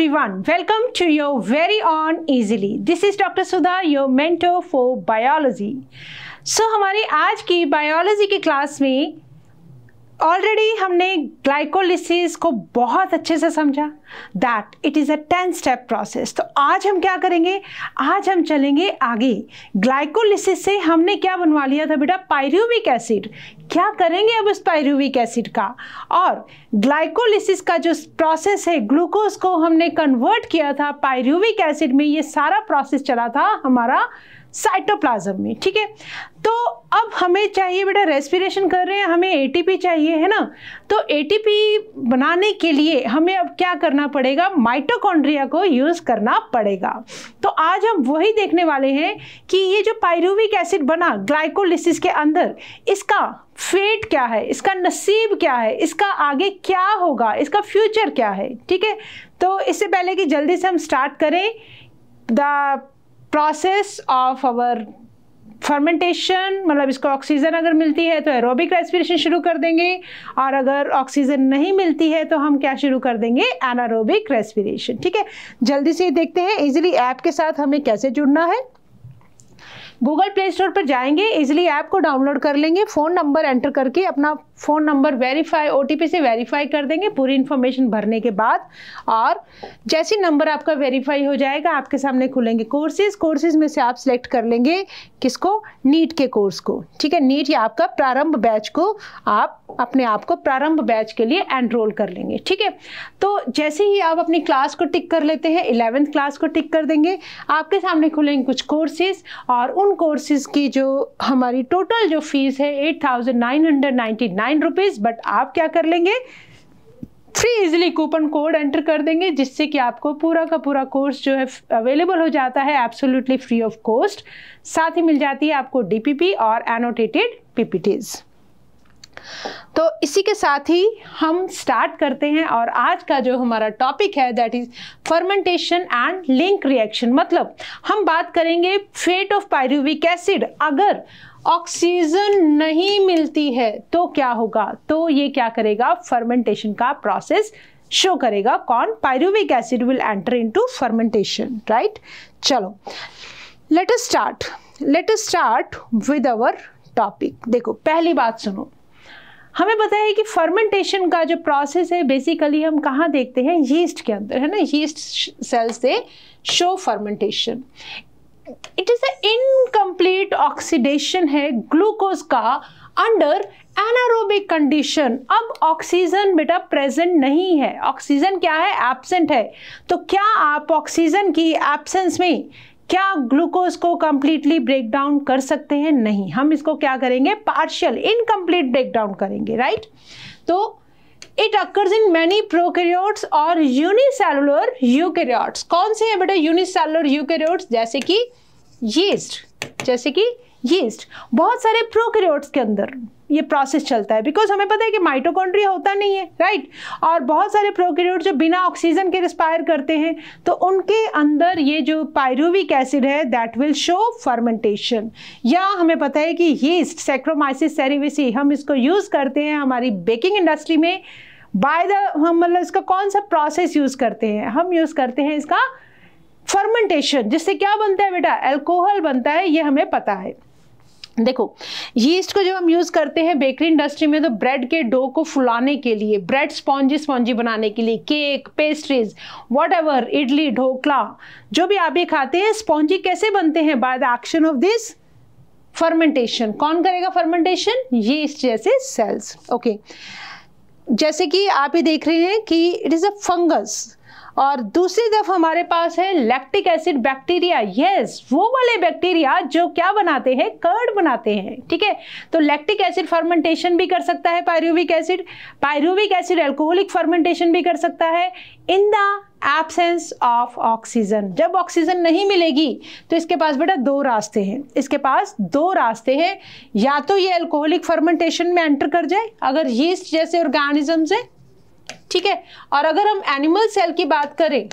everyone, welcome to your very own Easily. This is Dr. Sudha, your mentor for biology. So हमारी आज की biology की class में already हमने glycolysis को बहुत अच्छे से समझा that it is a 10 step process. तो आज हम क्या करेंगे, आज हम चलेंगे आगे। ग्लाइकोलिसिस से हमने क्या बनवा लिया था बेटा, पायरूविक एसिड। क्या करेंगे अब उस पायरूविक एसिड का, और ग्लाइकोलिसिस का जो प्रोसेस है, ग्लूकोज को हमने कन्वर्ट किया था पायरूविक एसिड में, ये सारा प्रोसेस चला था हमारा साइटोप्लाज्म में। ठीक है, तो अब हमें चाहिए बेटा, रेस्पिरेशन कर रहे हैं, हमें एटीपी चाहिए, है ना। तो एटीपी बनाने के लिए हमें अब क्या करना पड़ेगा, माइटोकॉन्ड्रिया को यूज़ करना पड़ेगा। तो आज हम वही देखने वाले हैं कि ये जो पायरूविक एसिड बना ग्लाइकोलिसिस के अंदर, इसका फेट क्या है, इसका नसीब क्या है, इसका आगे क्या होगा, इसका फ्यूचर क्या है। ठीक है, तो इससे पहले कि जल्दी से हम स्टार्ट करें the process of our fermentation, मतलब इसको ऑक्सीजन अगर मिलती है तो एरोबिक रेस्पिरेशन शुरू कर देंगे, और अगर ऑक्सीजन नहीं मिलती है तो हम क्या शुरू कर देंगे, एनारोबिक रेस्पिरेशन। ठीक है, जल्दी से देखते हैं इजीली ऐप के साथ हमें कैसे जुड़ना है। गूगल प्ले स्टोर पर जाएंगे, इजीली ऐप को डाउनलोड कर लेंगे, फ़ोन नंबर एंटर करके अपना फ़ोन नंबर वेरीफाई ओटीपी से वेरीफाई कर देंगे पूरी इन्फॉर्मेशन भरने के बाद। और जैसे नंबर आपका वेरीफाई हो जाएगा, आपके सामने खुलेंगे कोर्सेज में से आप सिलेक्ट कर लेंगे किसको, नीट के कोर्स को। ठीक है, नीट या आपका प्रारंभ बैच को आप अपने आप को प्रारंभ बैच के लिए एनरोल कर लेंगे। ठीक है, तो जैसे ही आप अपनी क्लास को टिक कर लेते हैं, 11th क्लास को टिक कर देंगे, आपके सामने खुलेंगे कुछ कोर्सेज, और उन कोर्सेज की जो हमारी टोटल जो फीस है 8,999 रुपीज़, बट आप क्या कर लेंगे, free easily coupon code enter कर देंगे, जिससे कि आपको पूरा का पूरा कोर्स जो है अवेलेबल हो जाता है एब्सोल्युटली फ्री ऑफ कॉस्ट। साथ ही मिल जाती है आपको डीपीपी और एनोटेटेड पीपीटीज। तो इसी के साथ ही हम स्टार्ट करते हैं, और आज का जो हमारा टॉपिक है that is fermentation and link reaction. मतलब हम बात करेंगे फेट ऑफ पायरूविक एसिड। अगर ऑक्सीजन नहीं मिलती है तो क्या होगा, तो ये क्या करेगा, फर्मेंटेशन का प्रोसेस शो करेगा। कौन, pyruvic acid will enter into fermentation, right. चलो let us start with our topic. देखो पहली बात सुनो, हमें पता है कि फर्मेंटेशन का जो प्रोसेस है बेसिकली हम कहाँ देखते हैं, यीस्ट के अंदर, है ना। यीस्ट सेल्स से show fermentation. It is a incomplete oxidation है ग्लूकोज का अंडर एनारोबिक कंडीशन। अब ऑक्सीजन बेटा प्रेजेंट नहीं है, ऑक्सीजन क्या है, एब्सेंट है। तो क्या आप ऑक्सीजन की एब्सेंस में क्या ग्लूकोज को कंप्लीटली ब्रेक डाउन कर सकते हैं, नहीं। हम इसको क्या करेंगे, पार्शियल इनकम्प्लीट ब्रेक डाउन करेंगे, राइट। तो it occurs in many prokaryotes और यूनिसेलुलर यूकैरियोट्स। कौन से हैं बेटा, यूनिसेलुलर यूकैरियोट्स, जैसे कि यीस्ट। बहुत सारे प्रोकैरियोट्स के अंदर ये प्रोसेस चलता है, बिकॉज हमें पता है कि माइटोकॉन्ड्रिया होता नहीं है, राइट। और बहुत सारे प्रोकैरियोट जो बिना ऑक्सीजन के रिस्पायर करते हैं, तो उनके अंदर ये जो पायरूविक एसिड है दैट विल शो फर्मेंटेशन। या हमें पता है कि यीस्ट, सैक्रोमाइसिस सेरेविसी, हम इसको यूज़ करते हैं हमारी बेकिंग इंडस्ट्री में हम मतलब इसका कौन सा प्रोसेस यूज़ करते हैं, हम यूज़ करते हैं इसका फर्मेंटेशन, जिससे क्या बनता है बेटा, अल्कोहल बनता है, ये हमें पता है। देखो यीस्ट को जब हम यूज़ करते हैं बेकरी इंडस्ट्री में, तो ब्रेड के डो को फुलाने के लिए, ब्रेड स्पॉन्जी बनाने के लिए, cake, pastries, whatever, idli, dhokla, जो भी आप ये खाते हैं, स्पॉन्जी कैसे बनते हैं, by the action of this fermentation. कौन करेगा फर्मेंटेशन, यीस्ट जैसे सेल्स। ओके, जैसे कि आप ये देख रहे हैं कि इट इज़ अ फंगस, और दूसरी तरफ हमारे पास है लैक्टिक एसिड बैक्टीरिया। यस, वो वाले बैक्टीरिया जो क्या बनाते हैं, कर्ड बनाते हैं। ठीक है, तो लैक्टिक एसिड फर्मेंटेशन भी कर सकता है पायरूविक एसिड अल्कोहलिक फर्मेंटेशन भी कर सकता है in the absence of oxygen. जब ऑक्सीजन नहीं मिलेगी तो इसके पास बेटा दो रास्ते हैं, या तो ये अल्कोहलिक फर्मेंटेशन में एंटर कर जाए अगर यीस्ट जैसे ऑर्गेनिज्म से, ठीक है। और अगर हम एनिमल सेल की बात करें,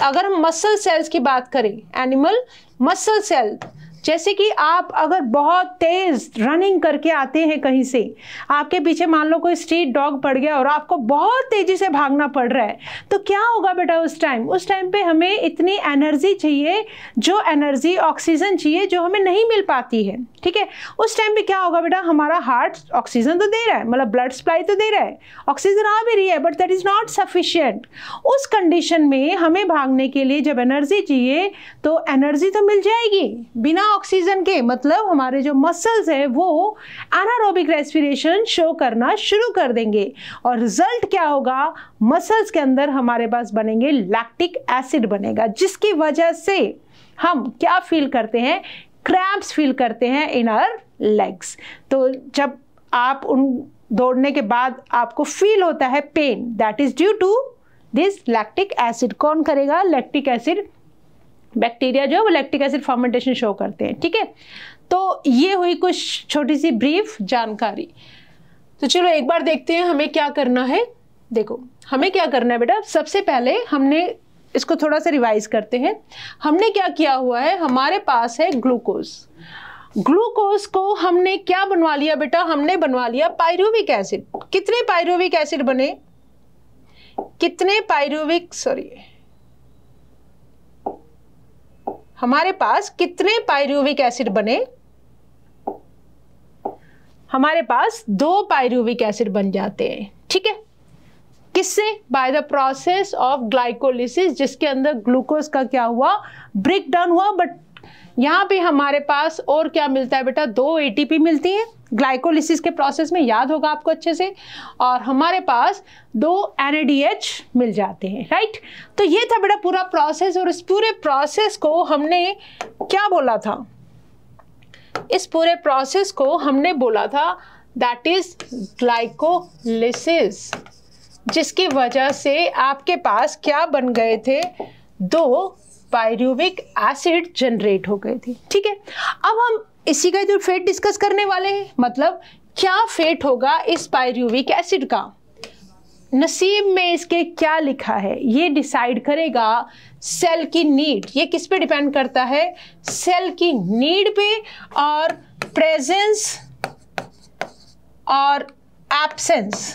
अगर हम मसल सेल्स की बात करें, एनिमल मसल सेल, जैसे कि आप अगर बहुत तेज रनिंग करके आते हैं कहीं से, आपके पीछे मान लो कोई स्ट्रीट डॉग पड़ गया और आपको बहुत तेजी से भागना पड़ रहा है, तो क्या होगा बेटा उस टाइम पे हमें इतनी एनर्जी चाहिए, जो एनर्जी ऑक्सीजन चाहिए जो हमें नहीं मिल पाती है। ठीक है, उस टाइम पे क्या होगा बेटा, हमारा हार्ट ऑक्सीजन तो दे रहा है, मतलब ब्लड सप्लाई तो दे रहा है, ऑक्सीजन आ भी रही है, but that is not sufficient. उस कंडीशन में हमें भागने के लिए जब एनर्जी चाहिए तो एनर्जी तो मिल जाएगी बिना ऑक्सीजन के, मतलब हमारे जो मसल्स है वो एनारोबिक रेस्पिरेशन शो करना शुरू कर देंगे और रिजल्ट क्या होगा, मसल्स के अंदर हमारे पास बनेंगे लैक्टिक एसिड बनेगा, जिसकी वजह से हम क्या फील करते हैं, क्रैम्प्स फील करते हैं इन आवर लेग्स। तो जब आप उन दौड़ने के बाद आपको फील होता है pain, that is due to this lactic acid. कौन करेगा, लैक्टिक एसिड, बैक्टीरिया जो है वो लैक्टिक एसिड फर्मेंटेशन शो करते हैं। ठीक है, तो ये हुई कुछ छोटी सी ब्रीफ जानकारी। तो चलो एक बार देखते हैं हमें क्या करना है। देखो हमें क्या करना है बेटा, सबसे पहले हमने इसको थोड़ा सा रिवाइज करते हैं। हमने क्या किया हुआ है, हमारे पास है ग्लूकोज। ग्लूकोज को हमने क्या बनवा लिया बेटा, हमने बनवा लिया पायरुविक एसिड। कितने पायरुविक एसिड बने, कितने पायरुविक, सॉरी, हमारे पास कितने पायरुविक एसिड बने, हमारे पास 2 पायरुविक एसिड बन जाते हैं। ठीक है, किससे, by the process of glycolysis, जिसके अंदर ग्लूकोज का क्या हुआ, ब्रेक डाउन हुआ। बट यहाँ पे हमारे पास और क्या मिलता है बेटा, 2 ATP मिलती हैं ग्लाइकोलिसिस के प्रोसेस में, याद होगा आपको अच्छे से, और हमारे पास 2 NADH मिल जाते हैं। राइट, तो ये था बेटा पूरा प्रोसेस, और इस पूरे प्रोसेस को हमने क्या बोला था, इस पूरे प्रोसेस को हमने बोला था दैट इज ग्लाइकोलिसिस, जिसकी वजह से आपके पास क्या बन गए थे, 2 पायरुविक एसिड जनरेट हो गए थे। ठीक है, अब हम इसी का जो फेट डिस्कस करने वाले हैं, मतलब क्या फेट होगा इस पायरुविक एसिड का, नसीब में इसके क्या लिखा है ये डिसाइड करेगा सेल की नीड। ये किस पे डिपेंड करता है, सेल की नीड पे और प्रेजेंस और absence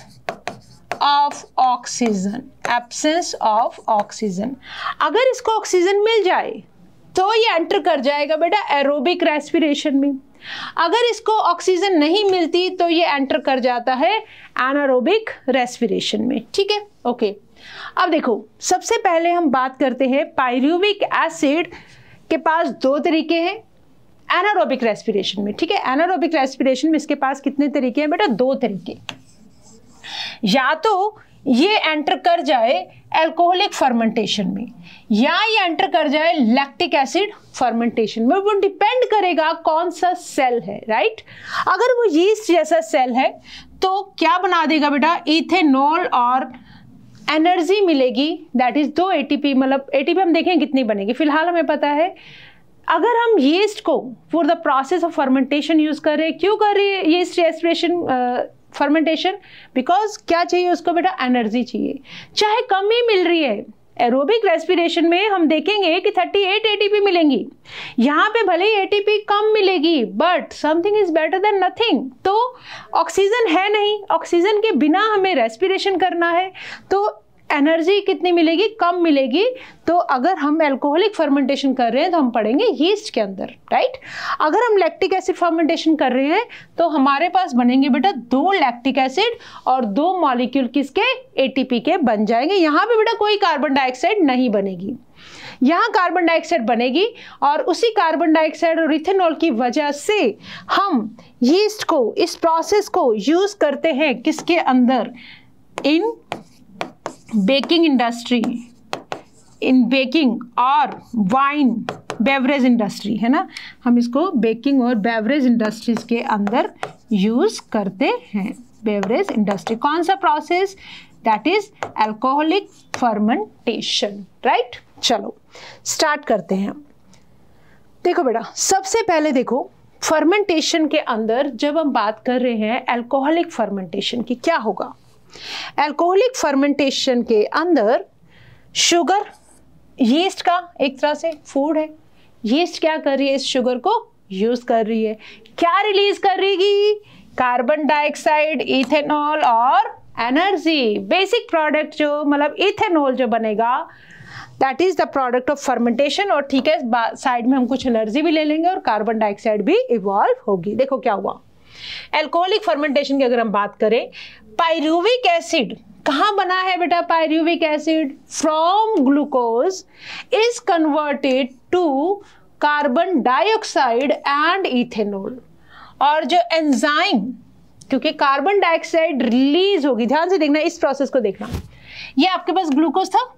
of oxygen, absence of oxygen. अगर इसको ऑक्सीजन मिल जाए तो ये एंटर कर जाएगा बेटा एरोबिक रेस्पिरेशन में, अगर इसको ऑक्सीजन नहीं मिलती तो ये एंटर कर जाता है एनारोबिक रेस्पिरेशन में। ठीक है, ओके। अब देखो सबसे पहले हम बात करते हैं पायरुविक एसिड के पास 2 तरीके हैं एनारोबिक रेस्पिरेशन में। ठीक है, एनारोबिक रेस्पिरेशन में इसके पास कितने तरीके हैं बेटा, 2 तरीके। या तो ये एंटर कर जाए अल्कोहलिक फर्मेंटेशन में, या ये एंटर कर जाए लैक्टिक एसिड फर्मेंटेशन में। वो डिपेंड करेगा कौन सा सेल है। राइट, अगर वो यीस्ट जैसा सेल है तो क्या बना देगा बेटा, इथेनॉल, और एनर्जी मिलेगी दैट इज 2 ATP। मतलब ATP हम देखें कितनी बनेगी, फिलहाल हमें पता है। अगर हम यीस्ट को for the process of fermentation use कर रहे हैं, क्यों कर रही है यीस्ट रेस्पिरेशन फर्मेंटेशन, बिकॉज क्या चाहिए उसको बेटा, एनर्जी चाहिए, चाहे कम ही मिल रही है। एरोबिक रेस्पिरेशन में हम देखेंगे कि 38 ATP मिलेंगी, यहाँ पे भले ही ATP कम मिलेगी, but something is better than nothing. तो ऑक्सीजन है नहीं, ऑक्सीजन के बिना हमें रेस्पिरेशन करना है, तो एनर्जी कितनी मिलेगी, कम मिलेगी। तो अगर हम अल्कोहलिक फर्मेंटेशन कर रहे हैं तो हम पढ़ेंगे यीस्ट के अंदर। राइट, अगर हम लैक्टिक एसिड फर्मेंटेशन कर रहे हैं तो हमारे पास बनेंगे बेटा 2 लैक्टिक एसिड और 2 मॉलिक्यूल किसके, ATP के बन जाएंगे। यहाँ पे बेटा कोई कार्बन डाइऑक्साइड नहीं बनेगी, यहाँ कार्बन डाइऑक्साइड बनेगी, और उसी कार्बन डाइऑक्साइड और इथेनॉल की वजह से हम यीस्ट को, इस प्रोसेस को यूज करते हैं किसके अंदर, इन बेकिंग इंडस्ट्री, इन बेकिंग और वाइन बेवरेज इंडस्ट्री, है ना, हम इसको बेकिंग और बेवरेज इंडस्ट्रीज के अंदर यूज करते हैं। बेवरेज इंडस्ट्री, कौन सा process, that is alcoholic fermentation. Right, चलो स्टार्ट करते हैं। देखो बेटा सबसे पहले देखो फर्मेंटेशन के अंदर जब हम बात कर रहे हैं अल्कोहलिक फर्मेंटेशन की, क्या होगा, अल्कोहलिक फर्मेंटेशन के अंदर शुगर यीस्ट का एक तरह से फूड है, यीस्ट क्या कर रही है, इस शुगर को यूज कर रही है। क्या रिलीज करेगी? कार्बन डाइऑक्साइड, इथेनॉल और एनर्जी। बेसिक प्रोडक्ट जो मतलब इथेनॉल जो बनेगा that is the product of fermentation. और ठीक है, साइड में हम कुछ एनर्जी भी ले लेंगे और कार्बन डाइऑक्साइड भी इवॉल्व होगी। देखो क्या हुआ, एल्कोहलिक फर्मेंटेशन की अगर हम बात करें, पायरुविक एसिड कहाँ बना है बेटा? Pyruvic acid from glucose is converted to carbon dioxide and ethanol. और जो एंजाइम, क्योंकि कार्बन डाइऑक्साइड रिलीज होगी, ध्यान से देखना, इस प्रोसेस को देखना, ये आपके पास ग्लूकोज था,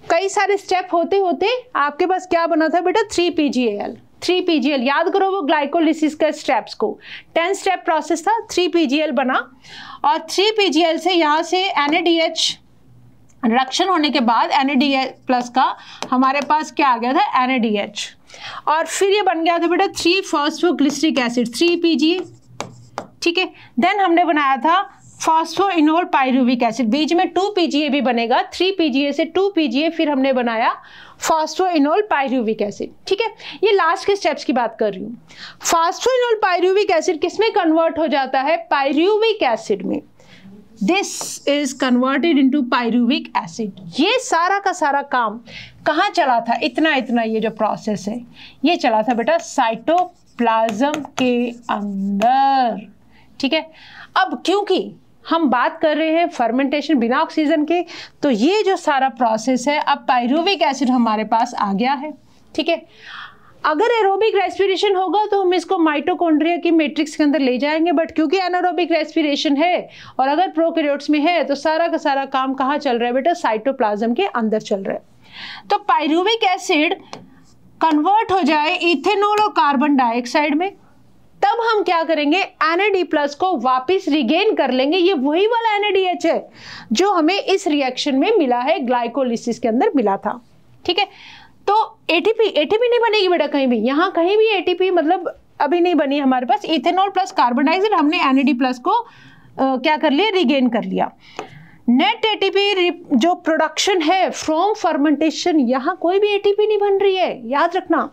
कई सारे स्टेप होते होते आपके पास क्या बना था बेटा? 3PGAL। 3PGAL याद करो वो ग्लाइकोलिसिस का स्टेप्स को, 10 स्टेप प्रोसेस था, 3PGAL बना और 3PGAL से यहाँ से NADH रिडक्शन होने के बाद NADH प्लस का हमारे पास क्या आ गया था? NADH। और फिर ये बन गया था बेटा 3-फॉस्फोग्लिसरिक एसिड, 3PGA। ठीक है, देन हमने बनाया था फॉस्फोइनोल पायरुविक एसिड, बीच में 2PGA भी बनेगा, 3PGA से 2PGA, फिर हमने बनाया फॉस्फोइनोल पायरुविक एसिड। ठीक है, ये लास्ट के स्टेप्स की बात कर रही हूँ। फॉस्फोइनोल पायरुविक एसिड किसमें कन्वर्ट हो जाता है? पायरुविक एसिड में। This is converted into pyruvic acid. ये सारा का सारा काम कहाँ चला था? इतना ये जो प्रोसेस है ये चला था बेटा साइटोप्लाज्म के अंदर। ठीक है, अब क्योंकि हम बात कर रहे हैं फर्मेंटेशन बिना ऑक्सीजन के, तो ये जो सारा प्रोसेस है, अब पायरुविक एसिड हमारे पास आ गया है। ठीक है, अगर एरोबिक रेस्पिरेशन होगा तो हम इसको माइटोकॉन्ड्रिया की मैट्रिक्स के अंदर ले जाएंगे, बट क्योंकि एनारोबिक रेस्पिरेशन है और अगर प्रोकैरियोट्स में है तो सारा का सारा काम कहाँ चल रहा है बेटा? साइटोप्लाज्म के अंदर चल रहा है। तो पायरुविक एसिड कन्वर्ट हो जाए इथेनॉल और कार्बन डाइऑक्साइड में, तब हम क्या करेंगे? NAD+ को वापस रिगेन कर लेंगे। ये वही वाला NADH है जो हमें इस रिएक्शन में मिला है, ग्लाइकोलिसिस के अंदर मिला था। ठीक है, तो ATP नहीं बनेगी बेटा कहीं भी, यहाँ कहीं भी ATP मतलब अभी नहीं बनी हमारे पास। इथेनॉल प्लस कार्बन डाइऑक्साइड हमने NAD+ को क्या कर लिया? रिगेन कर लिया। नेट ATP जो प्रोडक्शन है फ्रॉम फर्मेंटेशन, यहाँ कोई भी ATP नहीं बन रही है, याद रखना।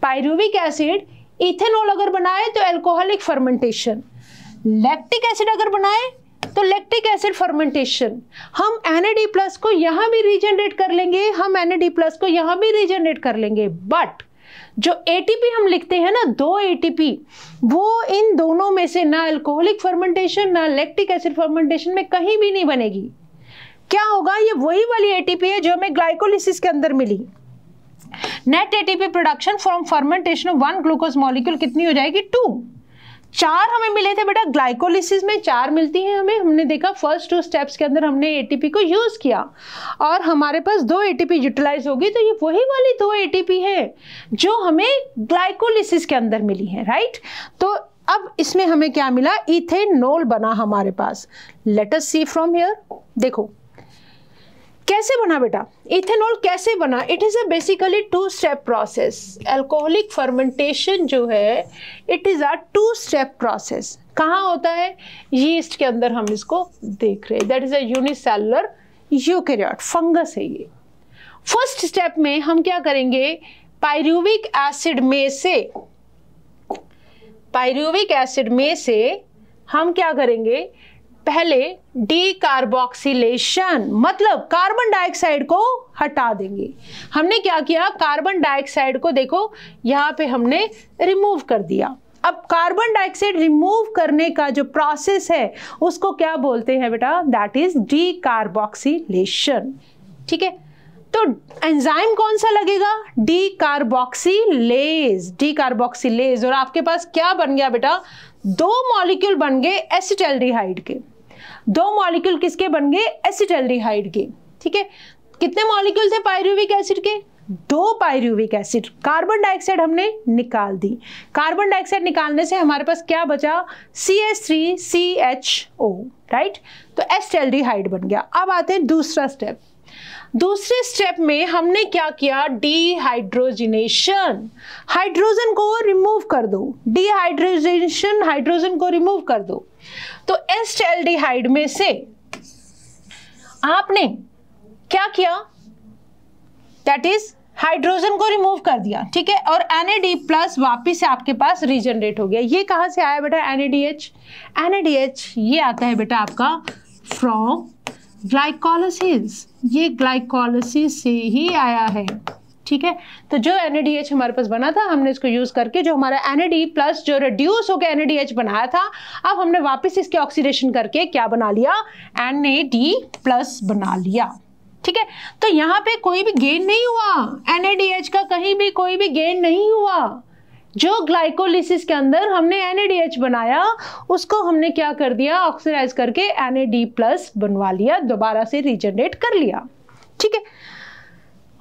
पायरुविक एसिड इथेनॉल अगर बनाए तो एल्कोहलिक फर्मेंटेशन, लैक्टिक एसिड अगर बनाए तो लैक्टिक एसिड फर्मेंटेशन। हम NAD+ को यहाँ भी रीजनरेट कर लेंगे, हम NAD+ को यहाँ भी रीजनरेट कर लेंगे, बट जो ATP हम लिखते हैं ना, 2 ATP, वो इन दोनों में से ना एल्कोहलिक फर्मेंटेशन ना लैक्टिक एसिड फर्मेंटेशन में कहीं भी नहीं बनेगी। क्या होगा? ये वही वाली ATP है जो हमें ग्लाइकोलिसिस के अंदर मिली। Net ATP production from fermentation of 1 glucose molecule कितनी हो जाएगी? 2। 4 हमें मिले थे बेटा ग्लाइकोलिसिस में, 4 मिलती हैं हमें। हमने देखा फर्स्ट 2 स्टेप्स के अंदर हमने ATP को यूज किया और हमारे पास 2 ATP यूटिलाइज होगी, तो ये वही वाली 2 ATP है जो हमें ग्लाइकोलिसिस के अंदर मिली है, राइट? तो अब इसमें हमें क्या मिला? इथेनॉल बना हमारे पास। Let us see from here. देखो कैसे बना बेटा? इथेनॉल कैसे बना? It is a basically 2 step process. Alcoholic fermentation जो है it is a 2 step process. कहाँ होता है? यीस्ट के अंदर हम इसको देख रहे हैं। That is a unicellular eukaryote, fungus है ये। फर्स्ट स्टेप में हम क्या करेंगे? पायरुविक एसिड में से हम क्या करेंगे? पहले डीकार्बोक्सिलेशन, मतलब कार्बन डाइऑक्साइड को हटा देंगे। हमने क्या किया? कार्बन डाइऑक्साइड को देखो यहाँ पे हमने रिमूव कर दिया। अब कार्बन डाइऑक्साइड रिमूव करने का जो प्रोसेस है उसको क्या बोलते हैं बेटा? That is decarboxylation. ठीक है, तो एंजाइम कौन सा लगेगा? डीकार्बोक्सिलेज। और आपके पास क्या बन गया बेटा? 2 मॉलिक्यूल बन गए एसिटाल्डिहाइड के। 2 मॉलिक्यूल किसके बन गए? एसिटाल्डिहाइड के। ठीक है, कितने मॉलिक्यूल थे पायरुविक एसिड के? 2 पायरुविक एसिड। कार्बन डाइऑक्साइड हमने निकाल दी। कार्बन डाइऑक्साइड निकालने से हमारे पास क्या बचा? CH3CHO, right? तो एसिटाल्डिहाइड बन गया। अब आते हैं दूसरा स्टेप। दूसरे स्टेप में हमने क्या किया? डिहाइड्रोजिनेशन। हाइड्रोजन को रिमूव कर दो। डिहाइड्रोजिनेशन, हाइड्रोजन को रिमूव कर दो। तो एसिटाल्डिहाइड में से आपने क्या किया? दैट इज हाइड्रोजन को रिमूव कर दिया, ठीक है, और NAD+ वापिस से आपके पास रीजनरेट हो गया। ये कहाँ से आया बेटा? NADH। NADH ये आता है बेटा आपका फ्रॉम ग्लाइकोलाइसिस, ये ग्लाइकोलाइसिस से ही आया है, ठीक है। तो जो NADH हमारे पास बना था, हमने इसको यूज करके जो हमारा NAD+ जो रिड्यूस होकर NADH बनाया था, अब हमने वापस इसके ऑक्सीडेशन करके क्या बना लिया? NAD+ बना लिया, ठीक है। तो यहाँ पे कोई भी गेन नहीं हुआ, NADH का कहीं भी कोई भी गेन नहीं हुआ। जो ग्लाइकोलिसिस के अंदर हमने NADH बनाया, उसको हमने क्या कर दिया? ऑक्सीडाइज करके NAD+ बनवा लिया, दोबारा से रीजनरेट कर लिया, ठीक है।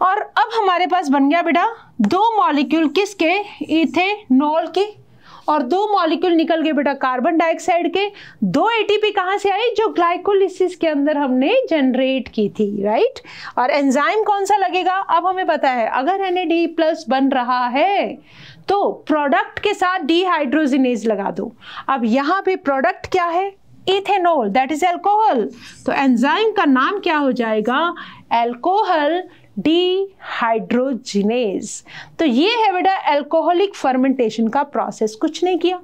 और अब हमारे पास बन गया बेटा दो मॉलिक्यूल, किसके? इथेनॉल के, और दो मॉलिक्यूल निकल गए बेटा कार्बन डाइऑक्साइड के। दो ATP कहाँ से आई? जो ग्लाइकोलिसिस के अंदर हमने जनरेट की थी, राइट। और एंजाइम कौन सा लगेगा? अब हमें पता है अगर NAD+ बन रहा है तो प्रोडक्ट के साथ डिहाइड्रोजिनेज लगा दो। अब यहाँ पे प्रोडक्ट क्या है? Ethanol, that is alcohol. तो एंजाइम का नाम क्या हो जाएगा? Alcohol dehydrogenase. तो ये है बेटा अल्कोहलिक फर्मेंटेशन का प्रोसेस, कुछ नहीं किया।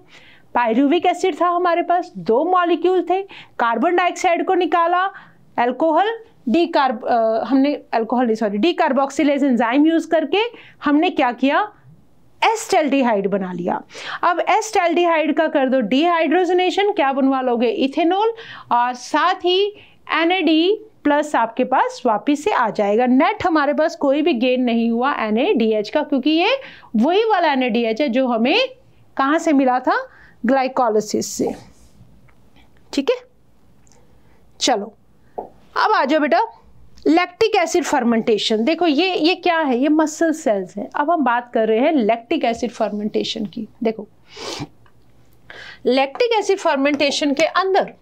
पायरुविक एसिड था हमारे पास, दो मॉलिक्यूल थे, कार्बन डाइऑक्साइड को निकाला, अल्कोहल डिकार्बोक्सिलेज एंजाइम यूज करके हमने क्या किया? एस्टाल्डिहाइड बना लिया। अब एस्टाल्डिहाइड का कर दो डिहाइड्रोजनेशन, क्या बनवा लोगे? इथेनॉल, और साथ ही NAD+ आपके पास वापिस से आ जाएगा। नेट हमारे पास कोई भी गेन नहीं हुआ NADH का, क्योंकि ये वही वाला NADH है जो हमें कहाँ से मिला था? ग्लाइकोलाइसिस से, ठीक है। चलो अब आ जाओ बेटा लैक्टिक एसिड फर्मेंटेशन। देखो ये क्या है? ये मसल सेल्स है। अब हम बात कर रहे हैं लैक्टिक एसिड फर्मेंटेशन की। देखो लैक्टिक एसिड फर्मेंटेशन के अंदर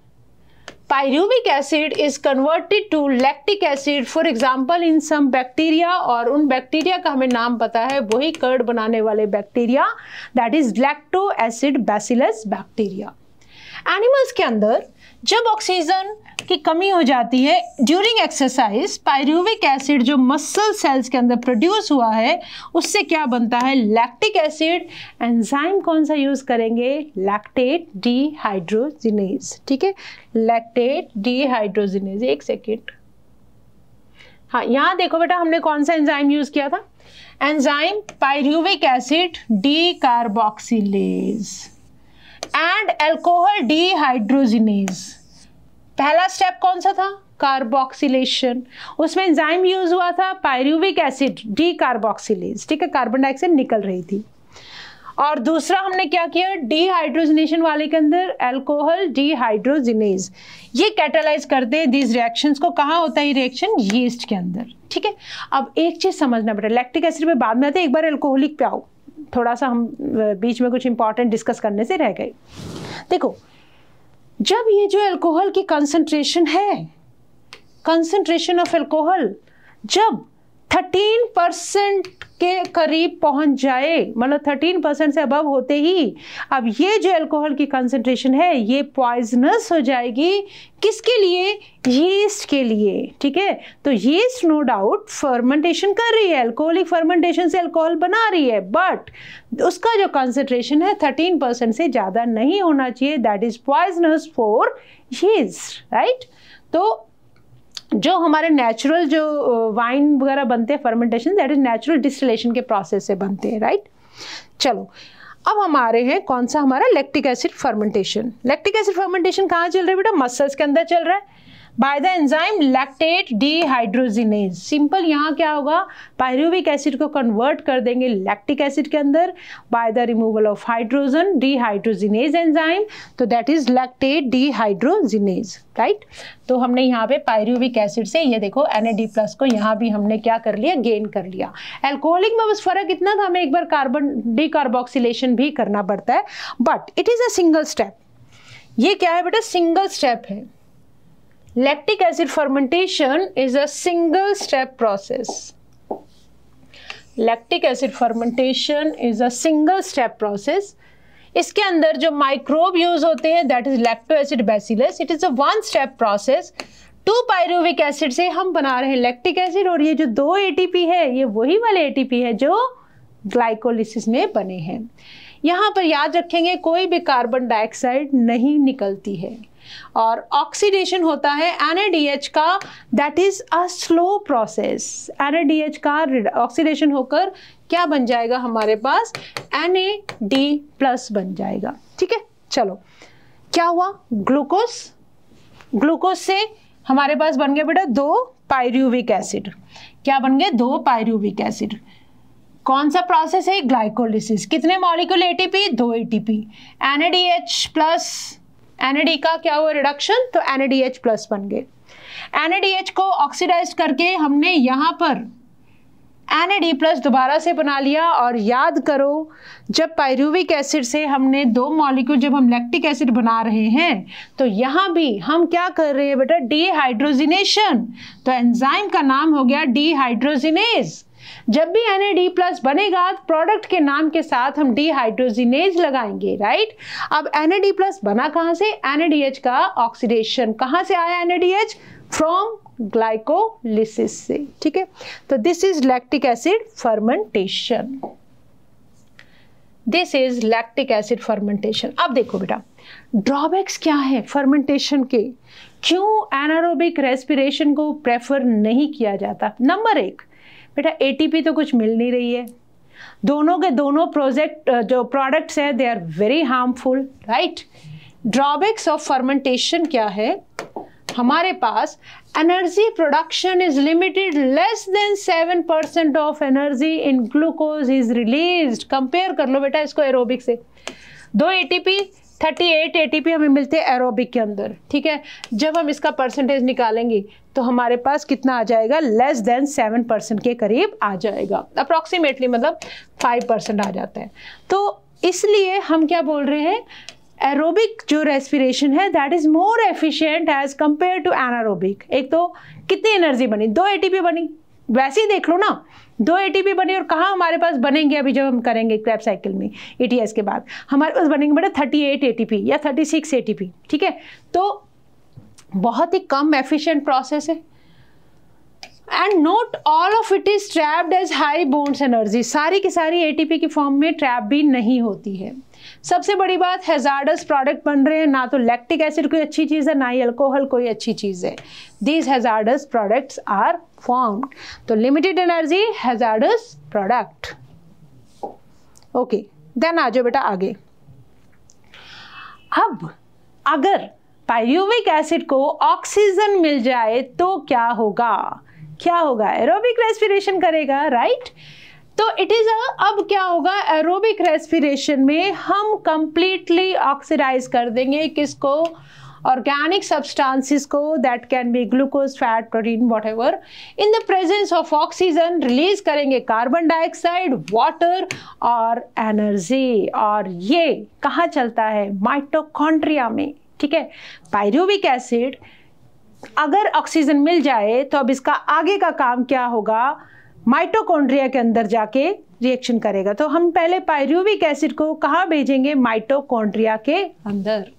pyruvic acid is converted to lactic acid, for example in some bacteria, और उन बैक्टीरिया का हमें नाम पता है, वही कर्ड बनाने वाले bacteria, that is lacto acid bacillus bacteria. Animals के अंदर जब ऑक्सीजन की कमी हो जाती है ड्यूरिंग एक्सरसाइज, पायरुविक एसिड जो मसल सेल्स के अंदर प्रोड्यूस हुआ है उससे क्या बनता है? Lactic acid. एंजाइम कौन सा यूज करेंगे? लैक्टेट डिहाइड्रोजिनेज, ठीक है, लैक्टेट डिहाइड्रोजिनेज। एक सेकेंड, हाँ यहाँ देखो बेटा हमने कौन सा एंजाइम यूज किया था? Enzyme pyruvic acid decarboxylase and alcohol dehydrogenase. पहला स्टेप कौन सा था? कार्बोक्सिलेशन। उसमें एंजाइम यूज हुआ था पायरुविक एसिड डिकार्बोक्सिलेज, ठीक है, कार्बन डाइऑक्साइड निकल रही थी। और दूसरा हमने क्या किया? डिहाइड्रोजनेशन वाले के अंदर अल्कोहल डिहाइड्रोजिनेज। ये कैटालाइज करते हैं दिस रिएक्शंस को। कहाँ होता है ये रिएक्शन? यीस्ट के अंदर, ठीक है। अब एक चीज समझना बेटा, लैक्टिक एसिड पे बाद में आते हैं, एक बार अल्कोहलिक पे आओ, थोड़ा सा हम बीच में कुछ इंपॉर्टेंट डिस्कस करने से रह गए। देखो जब ये जो अल्कोहल की कंसंट्रेशन है, कंसंट्रेशन ऑफ अल्कोहल जब 13% के करीब पहुंच जाए, मतलब 13% से अबव होते ही अब ये जो अल्कोहल की कंसंट्रेशन है ये पॉइजनस हो जाएगी। किसके लिए? यीस्ट के लिए, ठीक है। तो यीस्ट नो डाउट फर्मेंटेशन कर रही है, अल्कोहलिक फर्मेंटेशन से अल्कोहल बना रही है, बट उसका जो कंसंट्रेशन है 13% से ज़्यादा नहीं होना चाहिए, that is poisonous for yeast, right. तो जो हमारे नेचुरल जो वाइन वगैरह बनते हैं fermentation, that is natural distillation के प्रोसेस से बनते हैं, राइट। चलो अब हमारे हैं कौन सा? हमारा lactic acid fermentation. Lactic acid fermentation कहाँ चल रहा है बेटा? मसल्स के अंदर चल रहा है by the enzyme lactate dehydrogenase. Simple यहाँ क्या होगा? पायरुविक एसिड को कन्वर्ट कर देंगे लैक्टिक एसिड के अंदर by the removal of hydrogen, dehydrogenase enzyme, तो that is lactate dehydrogenase, right. तो हमने यहाँ पे पायरुविक एसिड से ये देखो NAD+ को यहाँ भी हमने क्या कर लिया? गेन कर लिया। अल्कोहलिक में बस फर्क इतना था, हमें एक बार कार्बन डिकार्बोक्सिलेशन भी करना पड़ता है, but it is a single step. ये क्या है बेटा? सिंगल स्टेप है। Lactic acid fermentation is a single step process. Lactic acid fermentation is a single step process. इसके अंदर जो माइक्रोब यूज होते हैं that is lacto acid bacillus. It is a one step process 2 pyruvic acid से हम बना रहे हैं लैक्टिक एसिड, और ये जो 2 एटीपी है ये वही वाले एटीपी है जो ग्लाइकोलिसिस में बने हैं। यहाँ पर याद रखेंगे कोई भी कार्बन डाइऑक्साइड नहीं निकलती है, और ऑक्सीडेशन होता है NADH का, that is a slow process. NADH का ऑक्सीडेशन होकर क्या बन जाएगा हमारे पास, NAD+ बन जाएगा। ठीक है, चलो क्या हुआ, ग्लूकोज से हमारे पास बन गए बेटा 2 पायरुविक एसिड। क्या बन गए, 2 पायरुविक एसिड। कौन सा प्रोसेस है, ग्लाइकोलिसिस। कितने molecule ATP, 2 ATP. NADH+, NAD का क्या हुआ रिडक्शन, तो NADH+ बन गए। NADH को ऑक्सीडाइज करके हमने यहाँ पर NAD+ दोबारा से बना लिया। और याद करो जब पायरुविक एसिड से हमने 2 मॉलिक्यूल, जब हम लैक्टिक एसिड बना रहे हैं तो यहाँ भी हम क्या कर रहे हैं बेटा, डिहाइड्रोजिनेशन। तो एंजाइम का नाम हो गया डिहाइड्रोजिनेज। जब भी NAD+ बनेगा प्रोडक्ट के नाम के साथ हम डिहाइड्रोजिनेज लगाएंगे, राइट। अब NAD+ बना कहाँ से, NADH का ऑक्सीडेशन। कहाँ से आया NADH, फ्रॉम ग्लाइकोलिसिस से। ठीक है, तो this is lactic acid fermentation, this is lactic acid fermentation. अब देखो बेटा ड्रॉबैक्स क्या है फर्मेंटेशन के, क्यों एनारोबिक रेस्पिरेशन को प्रेफर नहीं किया जाता। नंबर 1 बेटा ATP तो कुछ मिल नहीं रही है, दोनों के दोनों जो प्रोडक्ट्स हैं they are very harmful, right. Drawbacks of fermentation क्या है, हमारे पास energy production is limited, less than 7% of energy in glucose is released. Compare कर लो बेटा इसको एरोबिक से, 2 ATP 38 ATP हमें मिलते हैं एरोबिक के अंदर। ठीक है, जब हम इसका परसेंटेज निकालेंगे तो हमारे पास कितना आ जाएगा, लेस देन 7% के करीब आ जाएगा, अप्रॉक्सीमेटली मतलब 5% आ जाता है। तो इसलिए हम क्या बोल रहे हैं, एरोबिक जो रेस्पिरेशन है that is more efficient as compare to anaerobic. एक तो कितनी एनर्जी बनी, 2 ATP बनी, वैसे ही देख लो ना, 2 ATP बनी, और कहाँ हमारे पास बनेंगे अभी जब हम करेंगे क्रेब्स साइकिल में ETS के बाद हमारे पास बनेंगे बेटा 38 ATP या 36 ATP। ठीक है, तो बहुत ही कम एफिशिएंट प्रोसेस है। And not all of it is trapped as high bonds energy, सारी की सारी ATP की फॉर्म में ट्रैप भी नहीं होती है। सबसे बड़ी बात, हैजार्डस प्रोडक्ट बन रहे हैं, ना तो लैक्टिक एसिड कोई अच्छी चीज़ है ना ही अल्कोहल कोई अच्छी चीज़ है। These hazardous products are formed, तो limited energy hazardous product. Okay, then आ जाओ बेटा आगे। अब अगर पायरुविक एसिड को ऑक्सीजन मिल जाए तो क्या होगा, क्या होगा, एरोबिक रेस्पिरेशन करेगा, राइट। तो इट इज अब क्या होगा, एरोबिक रेस्पिरेशन में हम कंप्लीटली ऑक्सीडाइज कर देंगे किसको, ऑर्गेनिक सब्सटेंसेस को, that can be glucose, fat, protein, whatever, in the presence of oxygen release करेंगे कार्बन डाइऑक्साइड, वाटर और एनर्जी। और ये कहाँ चलता है, माइटोकॉन्ड्रिया में। ठीक है, पायरुविक एसिड अगर ऑक्सीजन मिल जाए तो अब इसका आगे का काम क्या होगा, माइटोकॉन्ड्रिया के अंदर जाके रिएक्शन करेगा। तो हम पहले पायरुविक एसिड को कहाँ भेजेंगे, माइटोकॉन्ड्रिया के अंदर।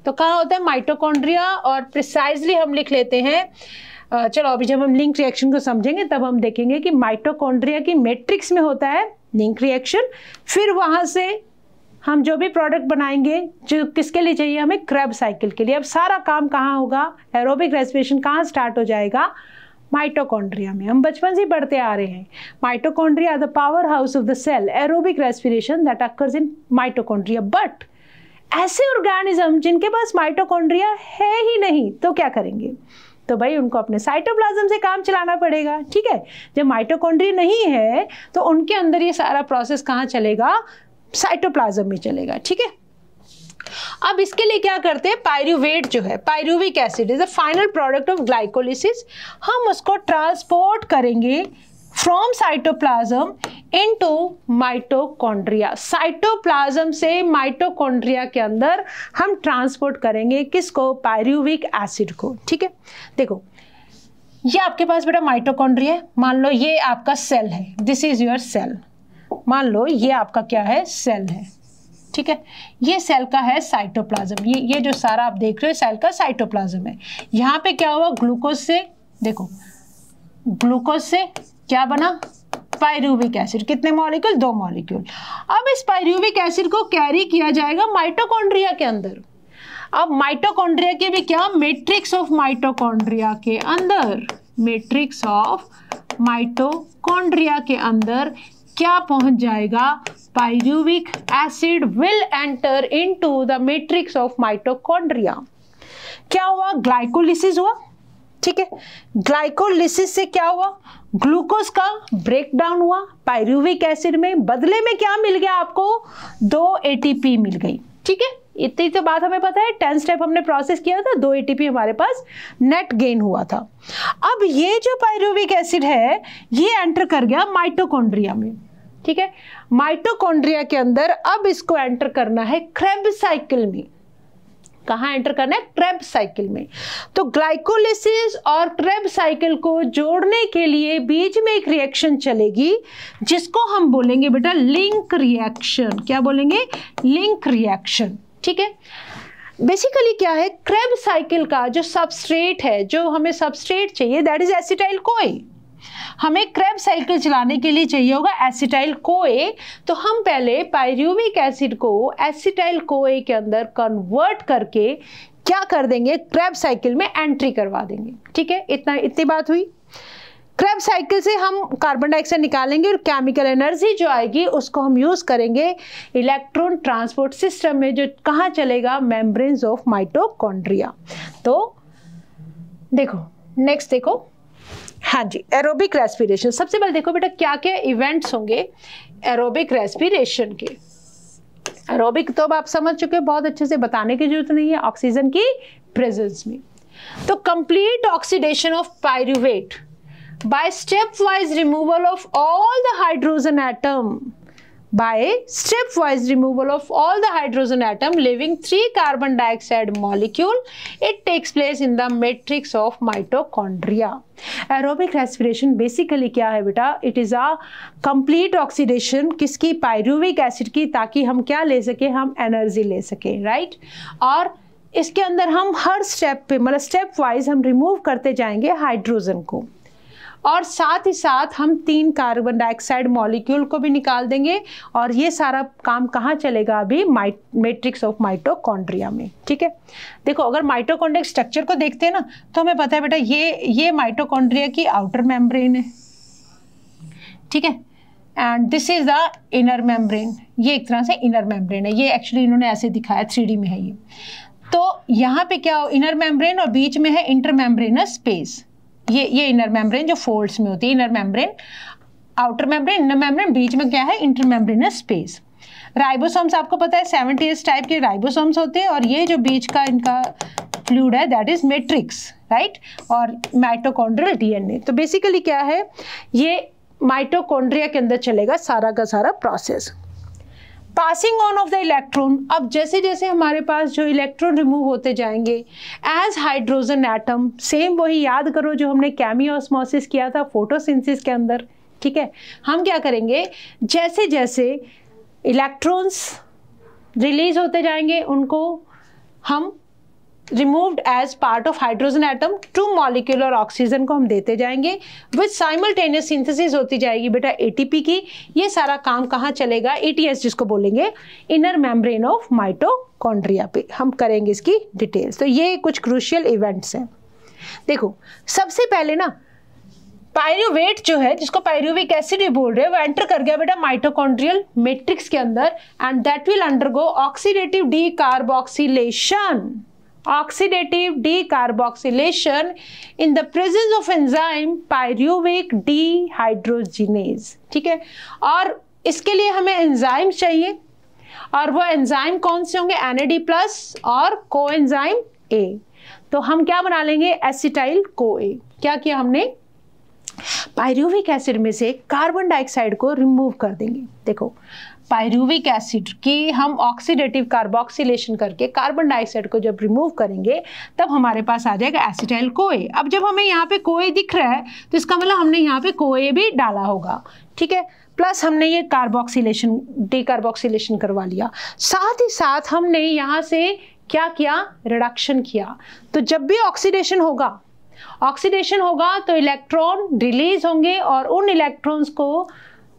तो कहाँ होता है माइटोकॉन्ड्रिया, और प्रिसाइजली हम लिख लेते हैं। चलो अभी जब हम लिंक रिएक्शन को समझेंगे तब हम देखेंगे कि माइटोकॉन्ड्रिया की मैट्रिक्स में होता है लिंक रिएक्शन, फिर वहाँ से हम जो भी प्रोडक्ट बनाएंगे जो किसके लिए चाहिए हमें, क्रेब्स साइकिल के लिए। अब सारा काम कहाँ होगा, एरोबिक रेस्पिरेशन कहाँ स्टार्ट हो जाएगा, माइटोकॉन्ड्रिया में। हम बचपन से पढ़ते आ रहे हैं, mitochondria the power house of the cell, aerobic respiration that occurs in mitochondria. But ऐसे ऑर्गेनिज्म जिनके पास माइटोकॉन्ड्रिया है ही नहीं तो क्या करेंगे, तो भाई उनको अपने साइटोप्लाज्म से काम चलाना पड़ेगा। ठीक है, जब माइटोकॉन्ड्रिया नहीं है तो उनके अंदर ये सारा प्रोसेस कहाँ चलेगा, साइटोप्लाज्म में चलेगा। ठीक है, अब इसके लिए क्या करते हैं, पायरुवेट जो है, pyruvic acid is the final product of glycolysis, हम उसको ट्रांसपोर्ट करेंगे from cytoplasm into mitochondria. Cytoplasm से माइटोकॉन्ड्रिया के अंदर हम ट्रांसपोर्ट करेंगे किसको, पायरुविक एसिड को। ठीक है, देखो ये आपके पास बेटा माइटोकॉन्ड्रिया है, मान लो ये आपका सेल है, दिस इज योर सेल, मान लो ये आपका क्या है, सेल है। ठीक है, ये सेल का है साइटोप्लाज्म। ये जो सारा आप देख रहे हो सेल का साइटोप्लाज्म है। यहाँ पे क्या हुआ, ग्लूकोज से, देखो ग्लूकोज से क्या बना, पायरूविक एसिड। कितने मॉलिक्यूल, 2 मॉलिक्यूल। अब इस पायरूविक एसिड को कैरी किया जाएगा माइटोकॉन्ड्रिया के अंदर। अब माइटोकॉन्ड्रिया के भी क्या, मैट्रिक्स ऑफ माइटोकॉन्ड्रिया के अंदर, मैट्रिक्स ऑफ माइटोकॉन्ड्रिया के अंदर क्या पहुंच जाएगा, pyruvic acid will enter into the matrix of mitochondria. क्या हुआ, ग्लाइकोलिसिस हुआ। ठीक है, ग्लाइकोलिसिस से क्या हुआ, ग्लूकोज का ब्रेकडाउन हुआ पायरूविक एसिड में। बदले में क्या मिल गया आपको, 2 ATP मिल गई। ठीक है, इतनी तो बात हमें पता है, 10 स्टेप हमने प्रोसेस किया था, 2 ATP हमारे पास नेट गेन हुआ था। अब ये जो पायरूविक एसिड है ये एंटर कर गया माइटोकॉन्ड्रिया में। ठीक है, माइटोकॉन्ड्रिया के अंदर अब इसको एंटर करना है क्रेब्स साइकिल में। कहाँ एंटर करना है, क्रेब्स साइकिल में। तो ग्लाइकोलिसिस और क्रेब्स साइकिल को जोड़ने के लिए बीच में एक रिएक्शन चलेगी जिसको हम बोलेंगे बेटा लिंक रिएक्शन। क्या बोलेंगे, लिंक रिएक्शन। ठीक है, बेसिकली क्या है, क्रेब्स साइकिल का जो सबस्ट्रेट है, जो हमें सबस्ट्रेट चाहिए दैट इज एसिटाइल कोए। हमें क्रेब्स साइकिल चलाने के लिए चाहिए होगा एसिटाइल कोए। तो हम पहले पायरूविक एसिड को एसिटाइल कोए के अंदर कन्वर्ट करके क्या कर देंगे, क्रेब्स साइकिल में एंट्री करवा देंगे। ठीक है, इतनी बात हुई। क्रेब्स साइकिल से हम कार्बन डाइऑक्साइड निकालेंगे और केमिकल एनर्जी जो आएगी उसको हम यूज करेंगे इलेक्ट्रॉन ट्रांसपोर्ट सिस्टम में, जो कहाँ चलेगा, मेम्ब्रेन्स ऑफ माइटोकॉन्ड्रिया। तो देखो नेक्स्ट देखो, हाँ जी, एरोबिक रेस्पिरेशन। सबसे पहले देखो बेटा क्या क्या इवेंट्स होंगे एरोबिक रेस्पिरेशन के। एरोबिक तो अब आप समझ चुके हो, बहुत अच्छे से बताने की जरूरत नहीं है, ऑक्सीजन की प्रेजेंस में। तो complete oxidation of pyruvate by stepwise removal of all the hydrogen atom, leaving 3 carbon dioxide molecule, it takes place in the matrix of mitochondria. Aerobic respiration basically क्या है बेटा, it is a complete oxidation किसकी, पायरूविक acid की, ताकि हम क्या ले सके, हम एनर्जी ले सके, राइट। और इसके अंदर हम हर स्टेप पे, मतलब स्टेप वाइज हम रिमूव करते जाएंगे हाइड्रोजन को, और साथ ही साथ हम 3 कार्बन डाइऑक्साइड मॉलिक्यूल को भी निकाल देंगे। और ये सारा काम कहाँ चलेगा, अभी मैट्रिक्स ऑफ माइटोकॉन्ड्रिया में। ठीक है, देखो अगर माइटोकॉन्ड्रिया स्ट्रक्चर को देखते हैं ना, तो हमें पता है बेटा ये माइटोकॉन्ड्रिया की आउटर मेम्ब्रेन है। ठीक है, and this is the inner membrane. ये एक तरह से इनर मेम्ब्रेन है, ये एक्चुअली इन्होंने ऐसे दिखाया, 3D में है ये। तो यहाँ पे क्या, इनर मेम्ब्रेन और बीच में है इंटर मेम्ब्रेनस स्पेस। ये इनर मेम्ब्रेन जो फोल्ड्स में होती है, inner membrane, outer membrane, inner membrane, बीच में क्या है, इंटर मेम्ब्रेनस स्पेस। राइबोसोम्स आपको पता है 70s टाइप के राइबोसोम्स होते हैं, और ये जो बीच का इनका फ्लूइड है दैट इज मैट्रिक्स, राइट, और माइटोकॉन्ड्रियल DNA। तो बेसिकली क्या है, ये माइटोकॉन्ड्रिया के अंदर चलेगा सारा का सारा process. Passing on off the electron, अब जैसे जैसे हमारे पास जो इलेक्ट्रॉन रिमूव होते जाएंगे एज हाइड्रोजन एटम, सेम वही याद करो जो हमने केमियोस्मोसिस किया था फोटोसिंथेसिस के अंदर। ठीक है, हम क्या करेंगे, जैसे जैसे इलेक्ट्रॉन्स रिलीज होते जाएंगे उनको हम removed as part of hydrogen atom, 2 molecular oxygen को हम देते जाएंगे, विद साइमल्टेनियस सिंथेसिस होती जाएगी बेटा ATP की। ये सारा काम कहाँ चलेगा, ATS जिसको बोलेंगे, इनर मेम्ब्रेन ऑफ माइटोकॉन्ड्रिया पे हम करेंगे इसकी डिटेल्स। तो ये कुछ क्रूशियल इवेंट्स हैं। देखो सबसे पहले ना पायरूवेट जो है, जिसको पायरूविक एसिड भी बोल रहे हैं, वो एंटर कर गया बेटा माइटोकॉन्ड्रियल मैट्रिक्स के अंदर, and that will undergo oxidative decarboxylation in the presence of enzyme pyruvic dehydrogenase। ठीक है, और इसके लिए हमें एंजाइम चाहिए, और वो एंजाइम कौन से होंगे, NAD+ और कोएंजाइम A। तो हम क्या बना लेंगे, एसिटाइल कोए। क्या किया हमने, पायरुविक एसिड में से कार्बन डाइऑक्साइड को रिमूव कर देंगे। देखो पायरुविक एसिड की हम ऑक्सीडेटिव कार्बोक्सिलेशन करके कार्बन डाइऑक्साइड को जब रिमूव करेंगे तब हमारे पास आ जाएगा एसिटाइल कोए। अब जब हमें यहाँ पे कोए दिख रहा है तो इसका मतलब हमने यहाँ पे कोए भी डाला होगा, ठीक है, प्लस हमने ये कार्बोक्सिलेशन डीकार्बोक्सिलेशन करवा लिया। साथ ही साथ हमने यहाँ से क्या किया, रिडक्शन किया। तो जब भी ऑक्सीडेशन होगा तो इलेक्ट्रॉन रिलीज होंगे और उन इलेक्ट्रॉन्स को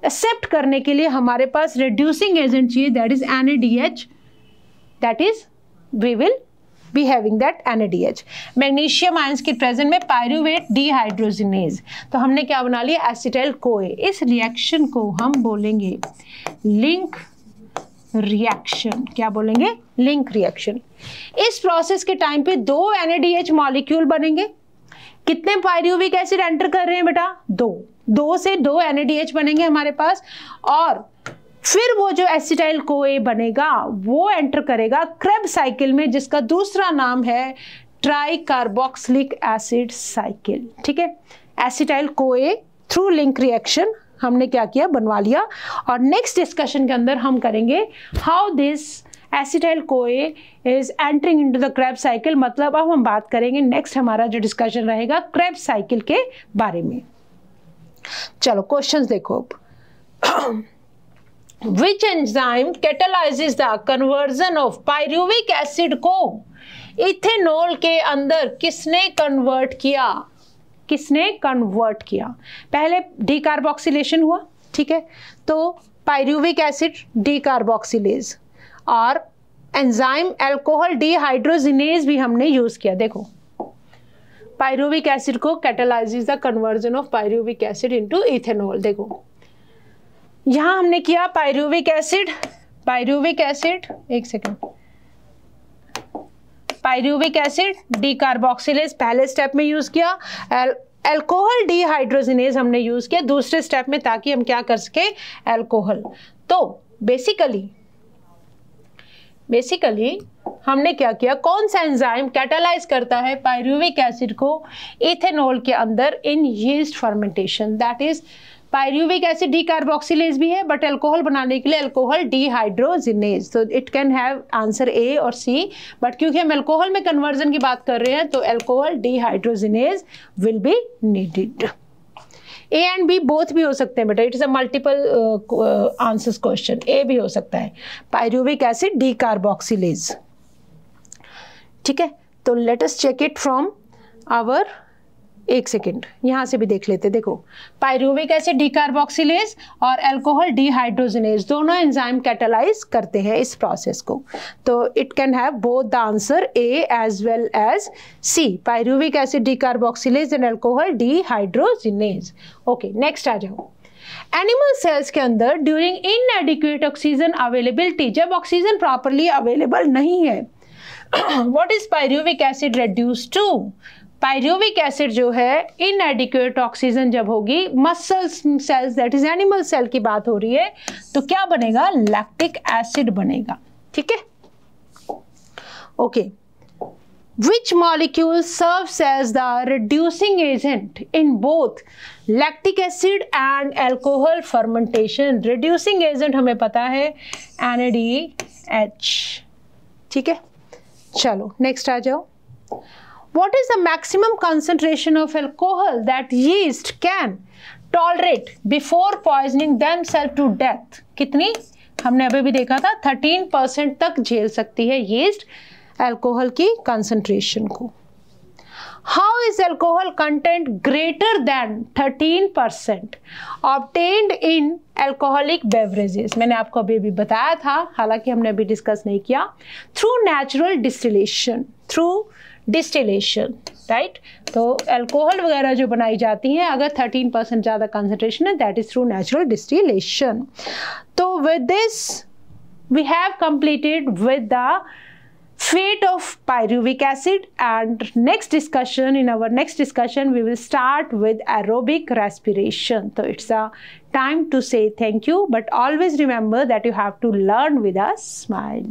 एक्सेप्ट करने के लिए हमारे पास रिड्यूसिंग एजेंट चाहिए, that is NADH, that is we will be having that NADH। Magnesium ions के प्रेजेंट में पायरुवेट डिहाइड्रोजिनेज, तो हमने क्या बना लिया, एसिटाइल कोए। इस रिएक्शन को हम बोलेंगे लिंक रिएक्शन। क्या बोलेंगे, लिंक रिएक्शन। इस प्रोसेस के टाइम पे 2 NADH मॉलिक्यूल बनेंगे। कितने पायरुविक एसिड एंटर कर रहे हैं बेटा, 2 से 2 NADH बनेंगे हमारे पास, और फिर वो जो एसिटाइल कोए बनेगा वो एंटर करेगा क्रेब्स साइकिल में, जिसका दूसरा नाम है ट्राई कार्बोक्सिलिक एसिड साइकिल। ठीक है, acetyl CoA through link reaction हमने क्या किया, बनवा लिया। और नेक्स्ट डिस्कशन के अंदर हम करेंगे how this acetyl CoA is entering into the Krebs cycle. मतलब अब हम बात करेंगे, नेक्स्ट हमारा जो डिस्कशन रहेगा क्रेब्स साइकिल के बारे में। चलो क्वेश्चंस देखो अब। Which enzyme catalyzes the conversion of pyruvic acid को इथेनॉल के अंदर किसने कन्वर्ट किया? पहले डीकार्बोक्सिलेशन हुआ, ठीक है, तो पायरुविक एसिड डीकार्बोक्सिलेज और एंजाइम अल्कोहल डिहाइड्रोजिनेज भी हमने यूज किया। देखो पायरुविक एसिड को catalyses the conversion of pyruvic acid into ethanol. देखो यहां हमने किया पायरुविक एसिड, एक सेकेंड, पायरुविक एसिड डीकार्बोक्सिलेज पहले स्टेप में यूज किया, अल्कोहल डिहाइड्रोजिनेज हमने यूज किया दूसरे स्टेप में, ताकि हम क्या कर सके, अल्कोहल। तो बेसिकली हमने क्या किया, कौन सा एंजाइम कैटालाइज करता है पायरुविक एसिड को इथेनॉल के अंदर इन yeast fermentation, that is pyruvic acid decarboxylase भी है, बट अल्कोहल बनाने के लिए अल्कोहल डिहाइड्रोजिनेज। तो it can have answer A और सी, बट क्योंकि हम अल्कोहल में कन्वर्जन की बात कर रहे हैं तो alcohol dehydrogenase will be needed. A and B both भी हो सकते हैं बेटा, it is a multiple answers question, A भी हो सकता है, पायरुविक एसिड डीकार्बोक्सिलेज। ठीक है, तो let us check it from our, एक सेकेंड यहाँ से भी देख लेते। देखो पायरुविक एसिड डीकार्बोक्सिलेज और अल्कोहल डिहाइड्रोजिनेज दोनों एंजाइम कैटालाइज करते हैं इस प्रोसेस को, तो it can have both the answer A as well as C, pyruvic acid decarboxylase and alcohol dehydrogenase. Okay next आ जाओ। एनिमल सेल्स के अंदर ड्यूरिंग इनएडिक्वेट ऑक्सीजन अवेलेबिलिटी, जब ऑक्सीजन प्रॉपरली अवेलेबल नहीं है, what is pyruvic acid reduce to? Pyruvic acid जो है inadequate oxygen जब होगी, muscle cells that is animal cell की बात हो रही है, तो क्या बनेगा, लैक्टिक एसिड बनेगा। ठीक है, okay. Which molecule serves as the reducing agent in both lactic acid and alcohol fermentation? Reducing agent हमें पता है NADH। ठीक है, चलो नेक्स्ट आ जाओ। What is the maximum concentration of alcohol that yeast can tolerate before poisoning themselves to death? कितनी? हमने अभी भी देखा था 13% तक झेल सकती है यीस्ट अल्कोहल की कंसंट्रेशन को। How is alcohol content greater than 13% obtained in alcoholic beverages? मैंने आपको अभी भी बताया था, हालांकि हमने अभी डिस्कस नहीं किया। Through natural distillation, right? तो अल्कोहल वगैरह जो बनाई जाती हैं, अगर 13% ज़्यादा कंसंट्रेशन है, that is through natural distillation. तो with this we have completed with the fate of pyruvic acid, and in our next discussion we will start with aerobic respiration. So it's a time to say thank you, but always remember that you have to learn with a smile.